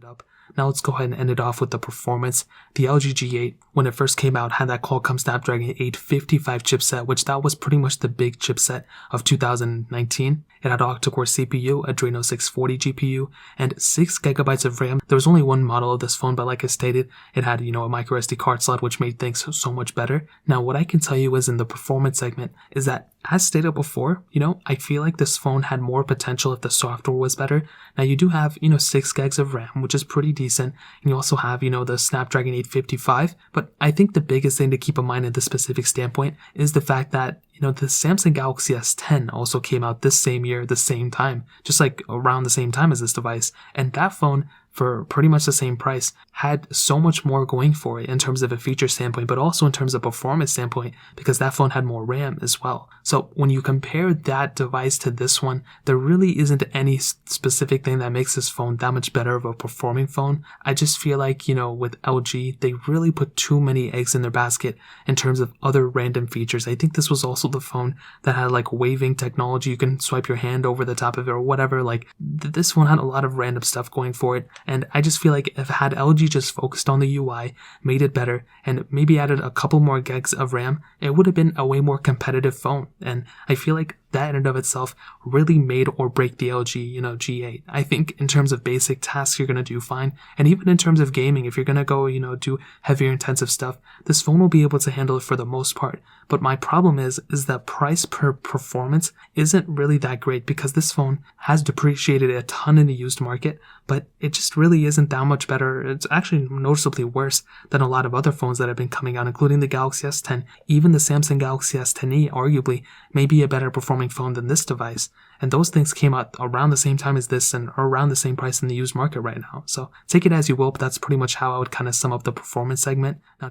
it up. Now let's go ahead and end it off with the performance. The LG G8, when it first came out, had that Qualcomm Snapdragon 855 chipset, which that was pretty much the big chipset of 2019. It had octa-core CPU, Adreno 640 GPU, and 6 gigabytes of RAM. There was only one model of this phone, but like I stated, it had, a micro SD card slot, which made things so much better. Now, what I can tell you is in the performance segment is that, as stated before, I feel like this phone had more potential if the software was better. Now, you do have, 6 gigs of RAM, which is pretty decent, and you also have, the Snapdragon 855, but I think the biggest thing to keep in mind at this specific standpoint is the fact that the Samsung Galaxy S10 also came out this same year, the same time, just like around the same time as this device. And that phone, for pretty much the same price, had so much more going for it in terms of a feature standpoint, but also in terms of performance standpoint, because that phone had more RAM as well. So when you compare that device to this one, there really isn't any specific thing that makes this phone that much better of a performing phone. I just feel like, with LG, they really put too many eggs in their basket in terms of other random features. I think this was also the phone that had like waving technology. You can swipe your hand over the top of it or whatever. Like this one had a lot of random stuff going for it. And I just feel like if had LG just focused on the UI, made it better, and maybe added a couple more gigs of RAM, it would have been a way more competitive phone. And I feel like that in and of itself really made or break the LG, G8. I think in terms of basic tasks, you're going to do fine. And even in terms of gaming, if you're going to go, do heavier intensive stuff, this phone will be able to handle it for the most part. But my problem is that price per performance isn't really that great, because this phone has depreciated a ton in the used market, but it just really isn't that much better. It's actually noticeably worse than a lot of other phones that have been coming out, including the Galaxy S10. Even the Samsung Galaxy S10e arguably may be a better performing phone than this device. And those things came out around the same time as this and are around the same price in the used market right now. So take it as you will, but that's pretty much how I would kind of sum up the performance segment. Now,